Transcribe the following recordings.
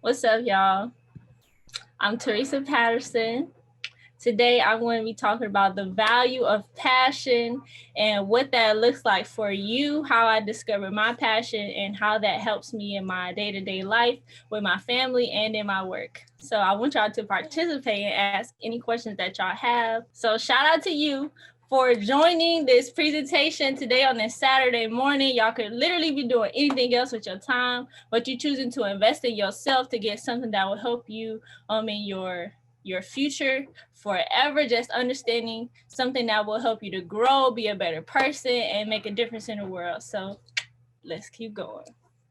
What's up, y'all? I'm Theresa Patterson. Today, I'm going to be talking about the value of passion and what that looks like for you, how I discovered my passion, and how that helps me in my day-to-day life with my family and in my work. So I want y'all to participate and ask any questions that y'all have. So shout out to you for joining this presentation today on this Saturday morning. Y'all could literally be doing anything else with your time, but you're choosing to invest in yourself to get something that will help you in your future forever. Just understanding something that will help you to grow, be a better person, and make a difference in the world. So let's keep going.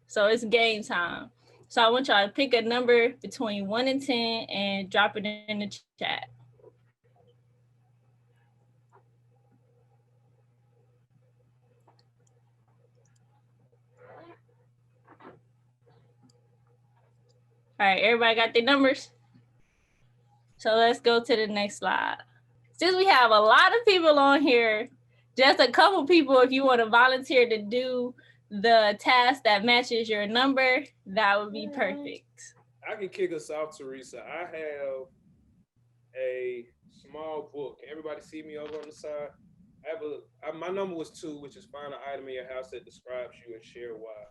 So it's game time. So I want y'all to pick a number between 1 and 10 and drop it in the chat. All right, everybody got their numbers? So let's go to the next slide. Since we have a lot of people on here, just a couple people, if you want to volunteer to do the task that matches your number, that would be perfect. I can kick us off, Theresa. I have a small book. Can everybody see me over on the side? My number was 2, which is find an item in your house that describes you and share why.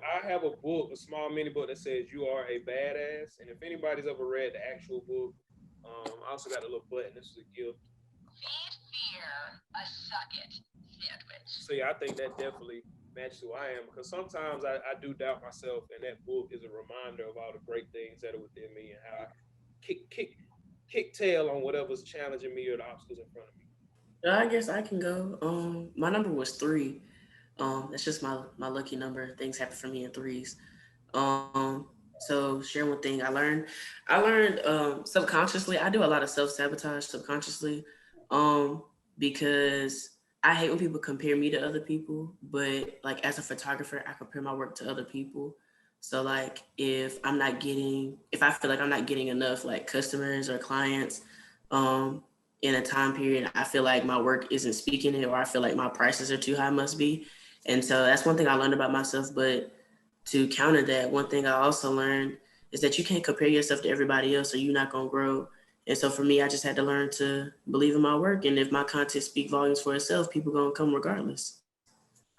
I have a book, a small mini book that says "You Are a Badass," and if anybody's ever read the actual book, I also got a little button. This is a gift. Feed fear a suck it sandwich. So yeah, I think that definitely matches who I am, because sometimes I do doubt myself, and that book is a reminder of all the great things that are within me and how I kick tail on whatever's challenging me or the obstacles in front of me. I guess I can go. My number was 3. That's just my lucky number. Things happen for me in threes. So sharing one thing I learned subconsciously. I do a lot of self-sabotage subconsciously, because I hate when people compare me to other people. But like as a photographer, I compare my work to other people. So like if I feel like I'm not getting enough like customers or clients, um, in a time period, I feel like my work isn't speaking it, or I feel like my prices are too high, must be. And so that's one thing I learned about myself. But to counter that, one thing I also learned is that you can't compare yourself to everybody else, or you're not gonna grow. And so for me, I just had to learn to believe in my work, and if my content speak volumes for itself, people gonna come regardless.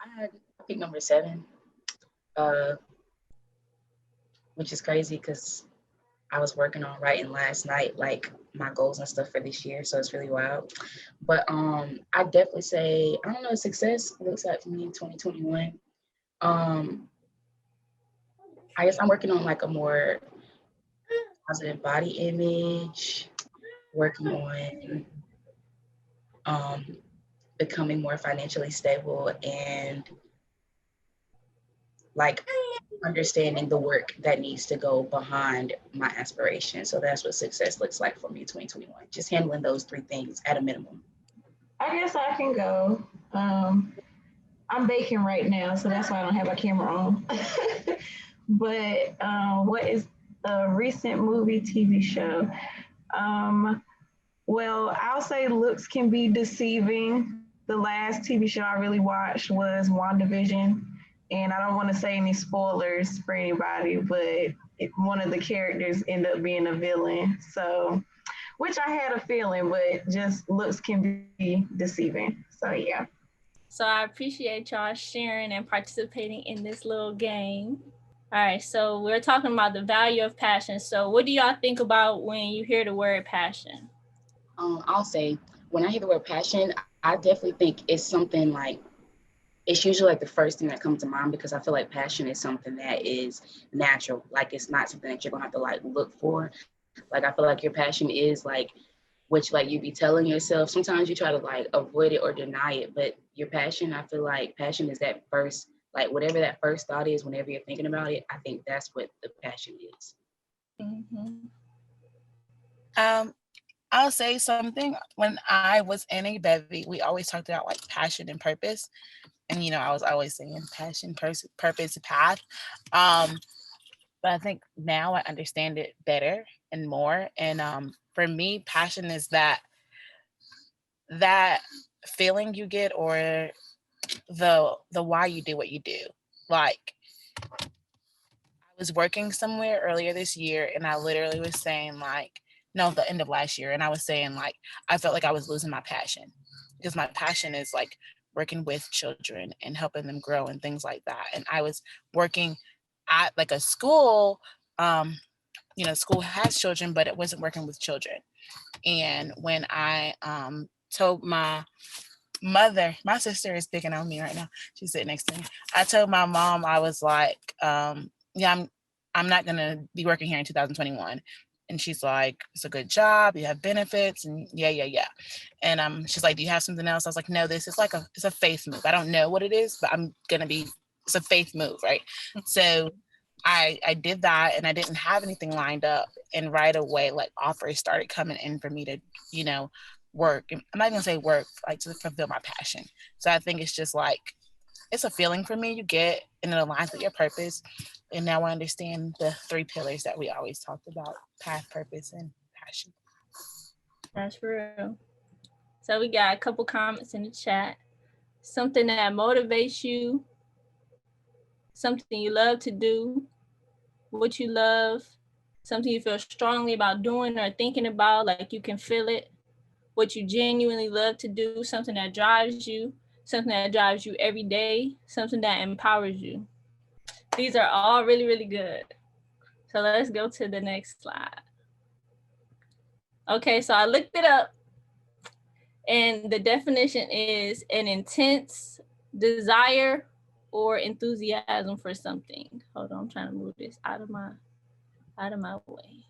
I picked number 7, uh, which is crazy because I was working on writing last night, like my goals and stuff for this year. So it's really wild. But I definitely say, I don't know, success looks like for me in 2021. I guess I'm working on like a more positive body image, working on becoming more financially stable, and like understanding the work that needs to go behind my aspiration. So that's what success looks like for me in 2021. Just handling those 3 things at a minimum. I guess I can go. I'm baking right now, so that's why I don't have a camera on. But what is a recent movie, TV show? Well, I'll say looks can be deceiving. The last TV show I really watched was WandaVision, and I don't want to say any spoilers for anybody, but one of the characters ended up being a villain. So, which I had a feeling, but just looks can be deceiving. So yeah. So I appreciate y'all sharing and participating in this little game. All right, so we're talking about the value of passion. So what do y'all think about when you hear the word passion? I'll say, when I hear the word passion, I definitely think it's something like, it's usually like the first thing that comes to mind, because I feel like passion is something that is natural. Like it's not something that you're gonna have to like look for. Like I feel like your passion is like, which like you be telling yourself. Sometimes you try to like avoid it or deny it, but your passion, I feel like passion is that first, like whatever that first thought is, whenever you're thinking about it, I think that's what the passion is. Mm-hmm. I'll say something. When I was in a bevy, we always talked about like passion and purpose. And, I was always saying passion, purpose, path. But I think now I understand it better and more. And for me, passion is that feeling you get, or the why you do what you do. Like was working somewhere earlier this year, and I literally was saying like, no, the end of last year, and I was saying like, I felt like I was losing my passion, because my passion is like working with children and helping them grow and things like that. And I was working at like a school, school has children, but it wasn't working with children. And when I told my mother, my sister is picking on me right now. She's sitting next to me. I told my mom, I was like, yeah, I'm not gonna be working here in 2021. And she's like, it's a good job, you have benefits, and yeah. And she's like, do you have something else? I was like, no, this is like it's a faith move. I don't know what it is, but it's a faith move, right? So I did that, and I didn't have anything lined up. And right away, like offers started coming in for me to, work. I'm not gonna say work, like to fulfill my passion. So I think it's just like, it's a feeling for me you get, and it aligns with your purpose. And now I understand the 3 pillars that we always talked about: path, purpose, and passion. That's real. So we got a couple comments in the chat. Something that motivates you, something you love to do, what you love, something you feel strongly about doing or thinking about, like you can feel it, what you genuinely love to do, something that drives you, something that drives you every day, something that empowers you. These are all really, really good. So let's go to the next slide. Okay, so I looked it up, and the definition is an intense desire or enthusiasm for something. Hold on, I'm trying to move this out of my way.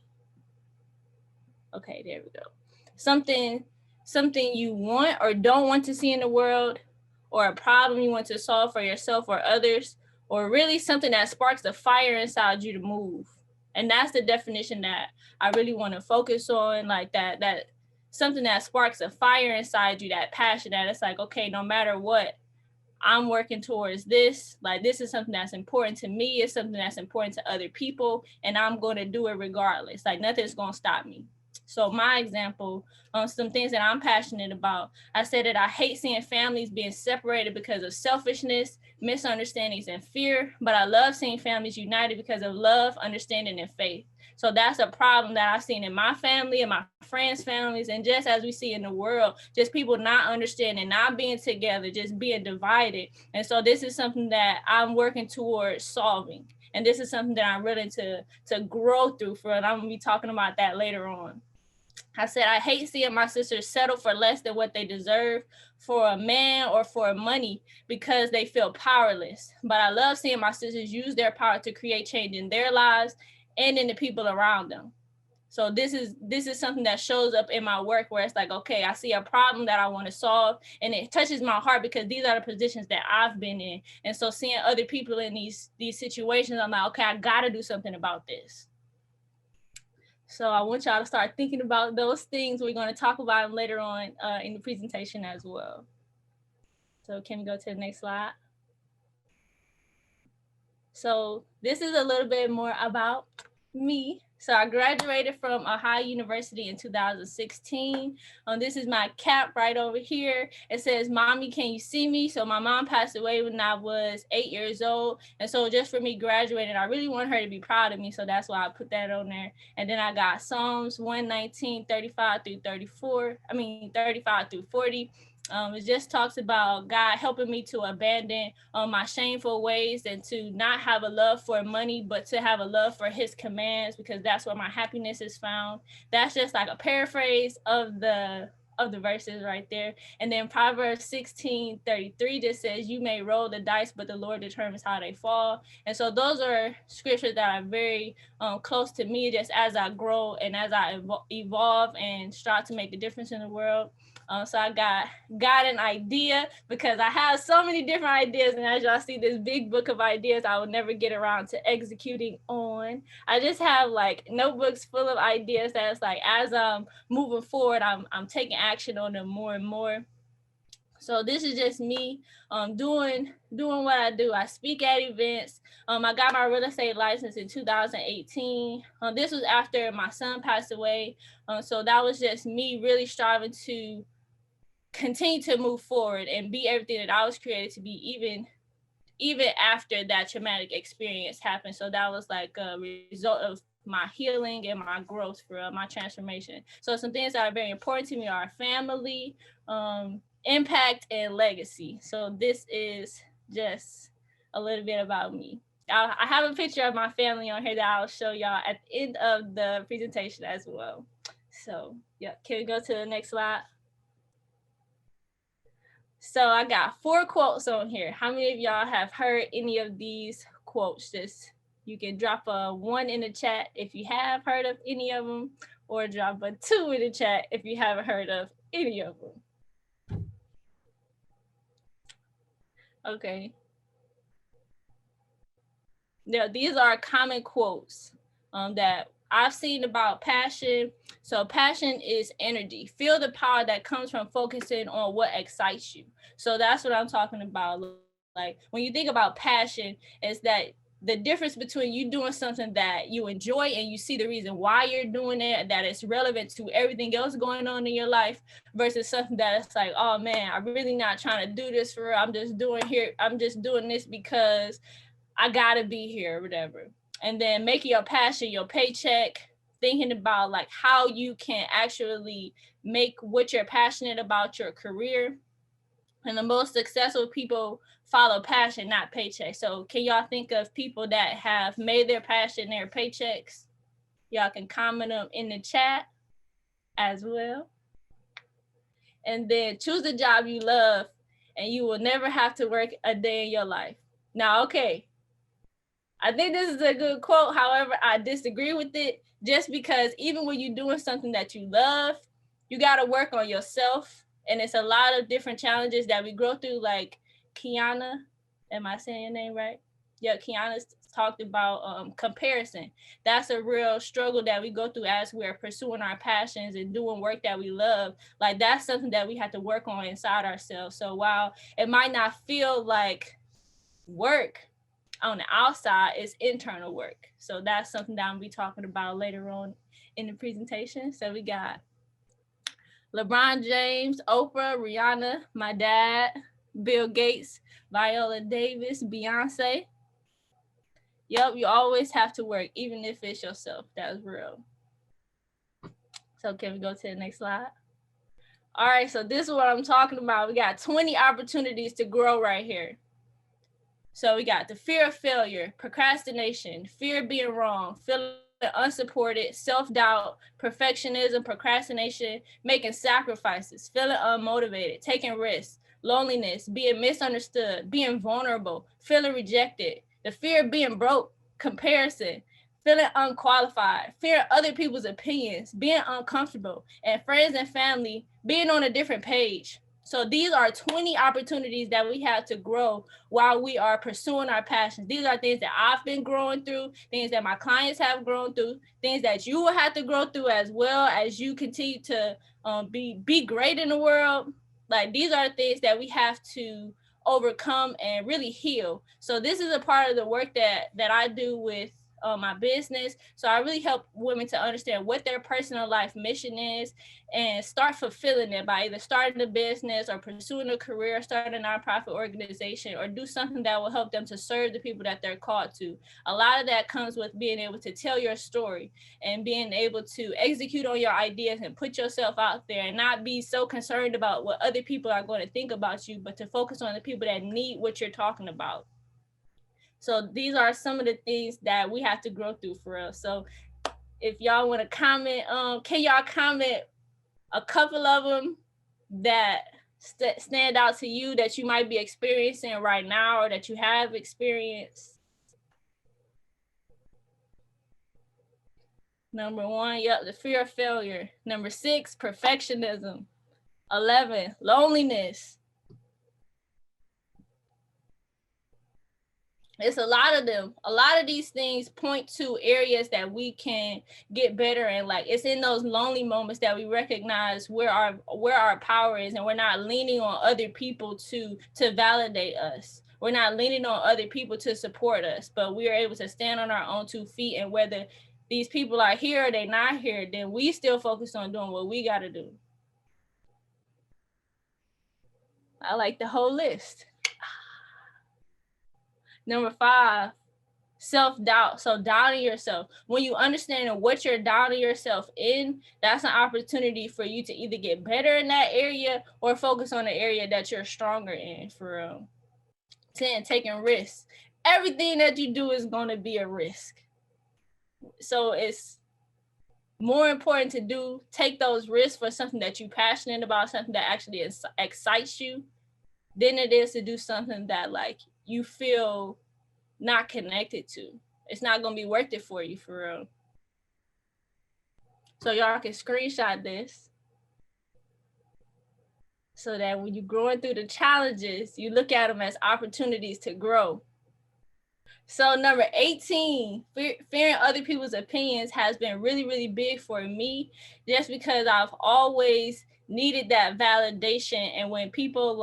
Okay, there we go. Something you want or don't want to see in the world, or a problem you want to solve for yourself or others, or really something that sparks the fire inside you to move. And that's the definition that I really want to focus on, like that something that sparks a fire inside you, that passion, that it's like, okay, no matter what, I'm working towards this. Like, this is something that's important to me. It's something that's important to other people, and I'm going to do it regardless. Like, nothing's going to stop me. So my example, some things that I'm passionate about, I said that I hate seeing families being separated because of selfishness, misunderstandings, and fear, but I love seeing families united because of love, understanding, and faith. So that's a problem that I've seen in my family and my friends' families, and just as we see in the world, just people not understanding, not being together, just being divided. And so this is something that I'm working towards solving. And this is something that I'm willing to grow through for, and I'm gonna be talking about that later on. I said, I hate seeing my sisters settle for less than what they deserve for a man or for money because they feel powerless. But I love seeing my sisters use their power to create change in their lives and in the people around them. So this is something that shows up in my work, where it's like, okay, I see a problem that I want to solve, and it touches my heart because these are the positions that I've been in. And so seeing other people in these situations, I'm like, okay, I got to do something about this. So I want y'all to start thinking about those things. We're going to talk about them later on in the presentation as well. So can we go to the next slide? So this is a little bit more about me. So I graduated from Ohio University in 2016. This is my cap right over here. It says, "Mommy, can you see me?" So my mom passed away when I was 8 years old. And so just for me graduating, I really want her to be proud of me. So that's why I put that on there. And then I got Psalms 119, 35 through 40. It just talks about God helping me to abandon my shameful ways and to not have a love for money, but to have a love for his commands, because that's where my happiness is found. That's just like a paraphrase of the verses right there. And then Proverbs 16:33 just says, "You may roll the dice, but the Lord determines how they fall." And so those are scriptures that are very close to me, just as I grow and as I evolve and strive to make a difference in the world. So I got an idea, because I have so many different ideas, and as y'all see this big book of ideas I will never get around to executing on. I just have like notebooks full of ideas that's like, as I'm moving forward, I'm taking action on them more and more. So this is just me doing what I do. I speak at events. I got my real estate license in 2018. This was after my son passed away. So that was just me really striving to continue to move forward and be everything that I was created to be, even after that traumatic experience happened. So that was like a result of my healing and my growth for my transformation. So some things that are very important to me are family, impact, and legacy. So this is just a little bit about me. I have a picture of my family on here that I'll show y'all at the end of the presentation as well. So yeah, can we go to the next slide? So I got 4 quotes on here. How many of y'all have heard any of these quotes? Just you can drop a 1 in the chat if you have heard of any of them, or drop a 2 in the chat if you haven't heard of any of them. Okay. Now, these are common quotes that I've seen about passion. So passion is energy. Feel the power that comes from focusing on what excites you. So that's what I'm talking about. Like when you think about passion, is that the difference between you doing something that you enjoy and you see the reason why you're doing it, that it's relevant to everything else going on in your life, versus something that it's like, oh man, I'm really not trying to do this for real. I'm just doing this because I gotta be here or whatever. And then making your passion your paycheck, thinking about like how you can actually make what you're passionate about your career. And the most successful people follow passion, not paycheck. So can y'all think of people that have made their passion their paychecks? Y'all can comment them in the chat as well. And then choose a job you love and you will never have to work a day in your life. Now, okay, I think this is a good quote. However, I disagree with it, just because even when you're doing something that you love, you got to work on yourself. And it's a lot of different challenges that we grow through. Like Kiana, am I saying your name right? Yeah, Kiana's talked about comparison. That's a real struggle that we go through as we're pursuing our passions and doing work that we love. Like that's something that we have to work on inside ourselves. So while it might not feel like work, on the outside is internal work. So that's something that I'm gonna be talking about later on in the presentation. So we got LeBron James, Oprah, Rihanna, my dad, Bill Gates, Viola Davis, Beyonce. Yep, you always have to work, even if it's yourself. That's real. So can we go to the next slide? All right, so this is what I'm talking about. We got 20 opportunities to grow right here. So we got the fear of failure, procrastination, fear of being wrong, feeling unsupported, self-doubt, perfectionism, procrastination, making sacrifices, feeling unmotivated, taking risks, loneliness, being misunderstood, being vulnerable, feeling rejected, the fear of being broke, comparison, feeling unqualified, fear of other people's opinions, being uncomfortable, and friends and family being on a different page. So these are 20 opportunities that we have to grow while we are pursuing our passions. These are things that I've been growing through, things that my clients have grown through, things that you will have to grow through as well as you continue to be great in the world. Like these are things that we have to overcome and really heal. So this is a part of the work that I do with my business. So I really help women to understand what their personal life mission is and start fulfilling it by either starting a business or pursuing a career, starting a nonprofit organization, or do something that will help them to serve the people that they're called to. A lot of that comes with being able to tell your story and being able to execute on your ideas and put yourself out there and not be so concerned about what other people are going to think about you, but to focus on the people that need what you're talking about. So these are some of the things that we have to grow through for us. So if y'all want to comment, can y'all comment a couple of them that stand out to you that you might be experiencing right now or that you have experienced? Number 1, yep, the fear of failure. Number 6, perfectionism. 11, loneliness. It's a lot of them. A lot of these things point to areas that we can get better in. Like it's in those lonely moments that we recognize where our power is, and we're not leaning on other people to validate us. We're not leaning on other people to support us, but we are able to stand on our own 2 feet. And whether these people are here or they're not here, then we still focus on doing what we got to do. I like the whole list. Number 5, self-doubt. So doubting yourself. When you understand what you're doubting yourself in, that's an opportunity for you to either get better in that area or focus on the area that you're stronger in, for real. 10, taking risks. Everything that you do is going to be a risk. So it's more important to take those risks for something that you're passionate about, something that actually excites you, than it is to do something that like you feel not connected to. It's not going to be worth it for you, for real. So y'all can screenshot this so that when you're growing through the challenges, you look at them as opportunities to grow. So number 18, fearing other people's opinions has been really, really big for me, just because I've always needed that validation. And when people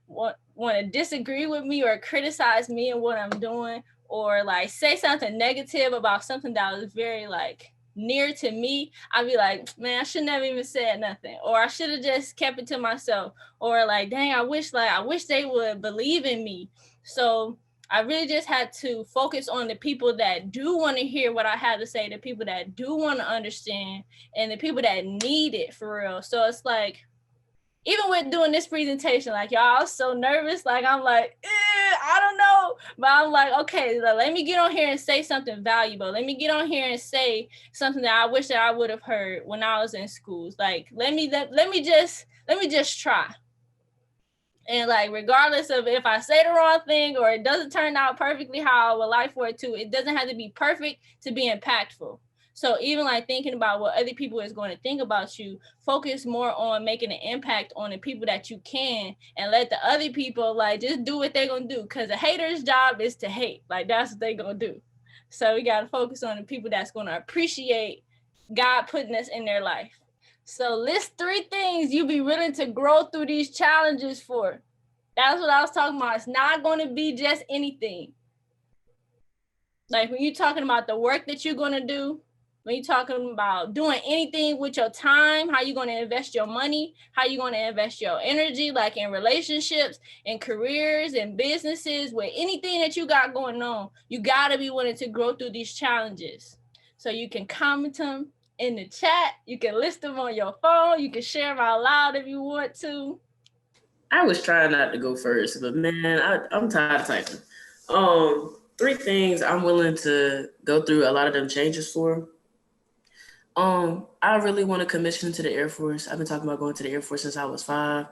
want to disagree with me or criticize me and what I'm doing, or like say something negative about something that was very like near to me, I'd be like, man, I shouldn't have even said nothing, or I should have just kept it to myself, or like, dang, I wish they would believe in me. So I really just had to focus on the people that do want to hear what I have to say, the people that do want to understand, and the people that need it, for real. So it's like, even with doing this presentation, like, y'all, I was so nervous. Like, I'm like, I don't know. But I'm like, okay, let me get on here and say something valuable. Let me get on here and say something that I wish that I would have heard when I was in schools. Like, let me just try. And like, regardless of if I say the wrong thing or it doesn't turn out perfectly how I would like for it to, it doesn't have to be perfect to be impactful. So even like thinking about what other people is going to think about you, focus more on making an impact on the people that you can, and let the other people like just do what they're going to do. Because a hater's job is to hate. Like, that's what they're going to do. So we got to focus on the people that's going to appreciate God putting us in their life. So list 3 things you be willing to grow through these challenges for. That's what I was talking about. It's not going to be just anything. Like when you're talking about the work that you're going to do, when you're talking about doing anything with your time, how you're going to invest your money, how you're going to invest your energy, like in relationships and careers and businesses, with anything that you got going on, you got to be willing to grow through these challenges. So you can comment them in the chat. You can list them on your phone. You can share them out loud if you want to. I was trying not to go first, but man, I'm tired of typing. 3 things I'm willing to go through a lot of them changes for. I really want to commission to the Air Force. I've been talking about going to the Air Force since I was 5.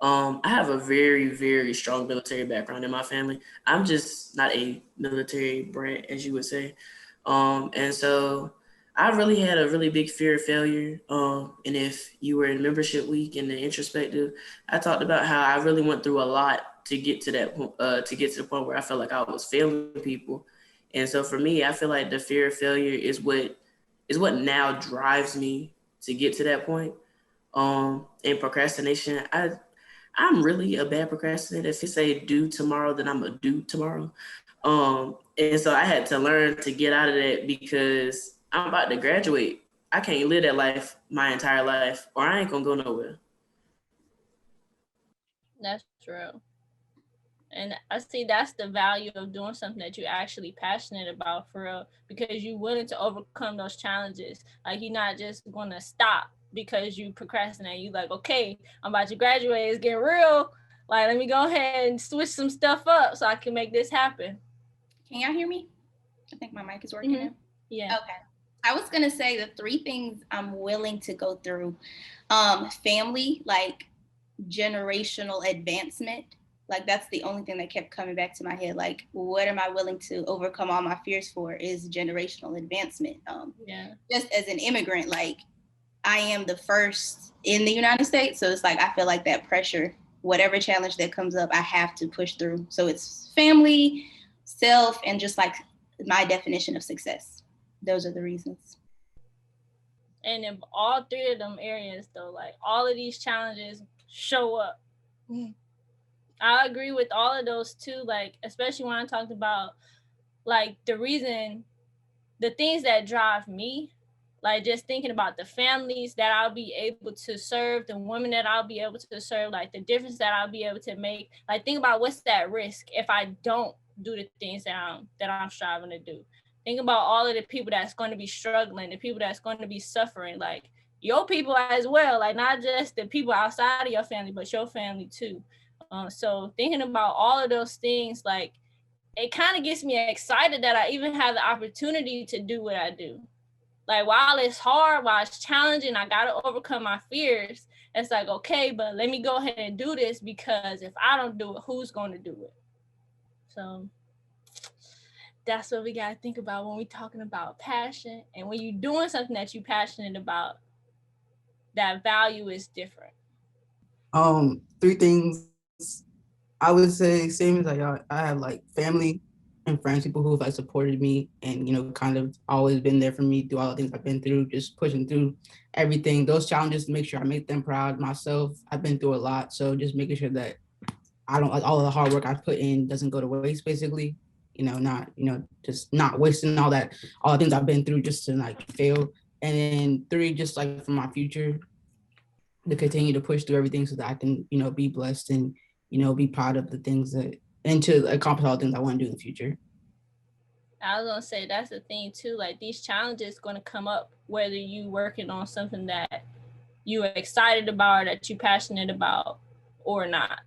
I have a very, very strong military background in my family. I'm just not a military brat, as you would say. And so I really had a really big fear of failure. And if you were in membership week in the introspective, I talked about how I really went through a lot to get to that point, to get to the point where I felt like I was failing people. And so for me, I feel like the fear of failure is what now drives me to get to that point. And procrastination, I'm really a bad procrastinator. If you say do tomorrow, then I'm gonna do tomorrow. And so I had to learn to get out of that, because I'm about to graduate. I can't live that life my entire life, or I ain't gonna go nowhere. That's true. And I see that's the value of doing something that you're actually passionate about, for real, because you're willing to overcome those challenges. Like, you're not just going to stop because you procrastinate. You like, okay, I'm about to graduate. It's getting real. Like, let me go ahead and switch some stuff up so I can make this happen. Can y'all hear me? I think my mic is working now. Yeah. Okay. I was going to say the 3 things I'm willing to go through. Family, like generational advancement. Like, that's the only thing that kept coming back to my head. Like, what am I willing to overcome all my fears for is generational advancement. Just as an immigrant, like, I am the first in the United States. So it's like, I feel like that pressure, whatever challenge that comes up, I have to push through. So it's family, self, and just like my definition of success. Those are the reasons. And in all 3 of them areas, though, like, all of these challenges show up. I agree with all of those too, like, especially when I talked about, like, the things that drive me Like just thinking about the families that I'll be able to serve, the women that I'll be able to serve, like the difference that I'll be able to make. Like think about what's that risk if I don't do the things that I'm striving to do. Think about all of the people that's going to be struggling, the people that's going to be suffering, like your people as well, like not just the people outside of your family, but your family too. So thinking about all of those things, like it kind of gets me excited that I even have the opportunity to do what I do. Like while it's hard, while it's challenging, I gotta overcome my fears. It's like, okay, but let me go ahead and do this, because if I don't do it, who's going to do it? So that's what we gotta think about when we're talking about passion. And when you're doing something that you're passionate about, that value is different. Three things I would say, same as like I have like family and friends, people who have like supported me and kind of always been there for me through all the things I've been through, just pushing through everything, those challenges, to make sure I make them proud. Myself, I've been through a lot, so just making sure that I don't, like, all of the hard work I put in doesn't go to waste, basically. Not just not wasting all the things I've been through just to like fail. And then three, just like for my future, to continue to push through everything so that I can, be blessed and, be proud of the things that, and to accomplish all the things I want to do in the future. I was gonna say that's the thing too. Like these challenges gonna come up whether you working on something that you are excited about or that you're passionate about or not.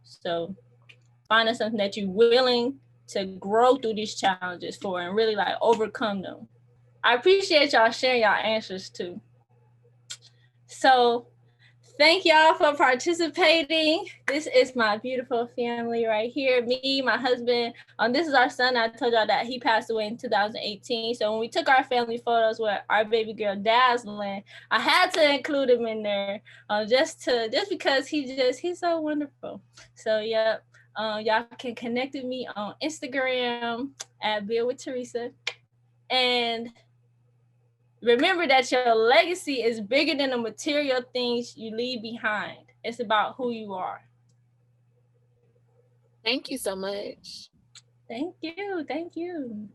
So finding something that you're willing to grow through these challenges for and really like overcome them. I appreciate y'all sharing y'all answers too. So thank y'all for participating. This is my beautiful family right here. Me, my husband. This is our son. I told y'all that he passed away in 2018. So when we took our family photos with our baby girl Dazzling, I had to include him in there, just because he's so wonderful. So yep. Y'all can connect with me on Instagram at Bill with Theresa. And remember that your legacy is bigger than the material things you leave behind. It's about who you are. Thank you so much. Thank you. Thank you.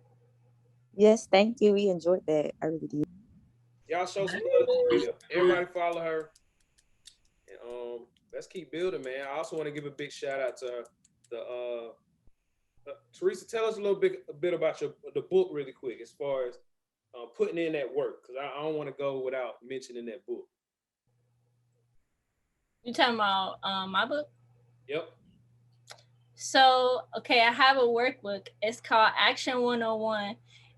Yes, thank you. We enjoyed that. I really did. Y'all show some love to Theresa. Everybody follow her. And let's keep building, man. I also want to give a big shout out to Theresa. Tell us a bit about the book really quick, as far as putting in that work, because I don't want to go without mentioning that book. You talking about my book? Yep. So, okay, I have a workbook. It's called Action 101.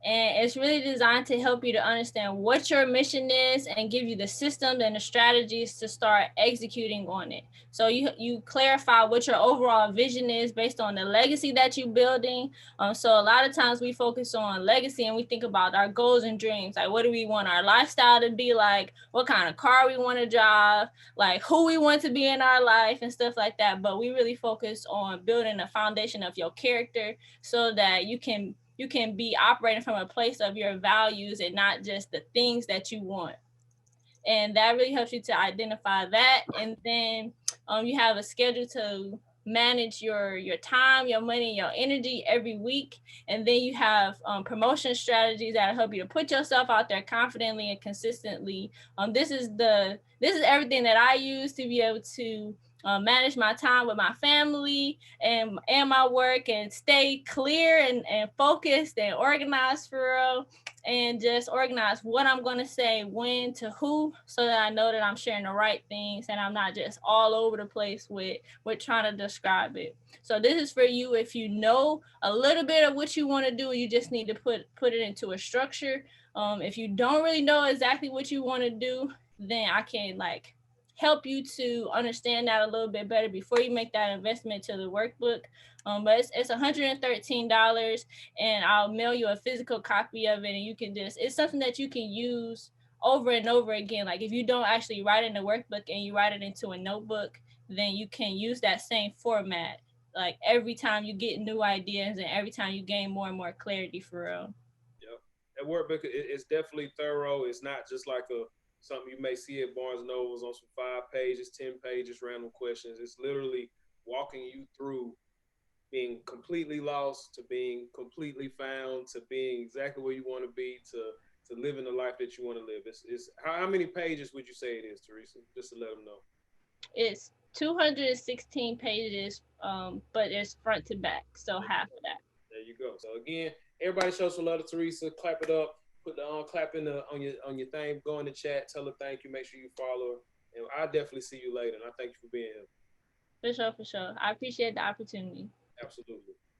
And it's really designed to help you to understand what your mission is and give you the systems and the strategies to start executing on it. So you clarify what your overall vision is based on the legacy that you're building. So a lot of times we focus on legacy and we think about our goals and dreams. Like, what do we want our lifestyle to be like? What kind of car we want to drive? Like, who we want to be in our life and stuff like that. But we really focus on building a foundation of your character so that you can be operating from a place of your values and not just the things that you want. And that really helps you to identify that. And then you have a schedule to manage your time, your money, your energy every week. And then you have promotion strategies that help you to put yourself out there confidently and consistently. This is everything that I use to be able to manage my time with my family and my work and stay clear and focused and organized for real, and just organize what I'm going to say, when, to who, so that I know that I'm sharing the right things and I'm not just all over the place with trying to describe it. So this is for you if you know a little bit of what you want to do, you just need to put it into a structure. If you don't really know exactly what you want to do, then I can help you to understand that a little bit better before you make that investment to the workbook. But it's $113, and I'll mail you a physical copy of it, and you can it's something that you can use over and over again. Like if you don't actually write in the workbook and you write it into a notebook, then you can use that same format. Like every time you get new ideas and every time you gain more and more clarity for real. Yep. That workbook is definitely thorough. It's not just like something you may see at Barnes & Noble's on some 5 pages, 10 pages, random questions. It's literally walking you through being completely lost to being completely found to being exactly where you want to be to to living the life that you want to live. It's how many pages would you say it is, Theresa? Just to let them know. It's 216 pages, but it's front to back, so half of that. There you go. So again, everybody show some love to Theresa. Clap it up. Put the clap in on your thing. Go in the chat. Tell her thank you. Make sure you follow her. And I'll definitely see you later. And I thank you for being here. For sure, for sure. I appreciate the opportunity. Absolutely.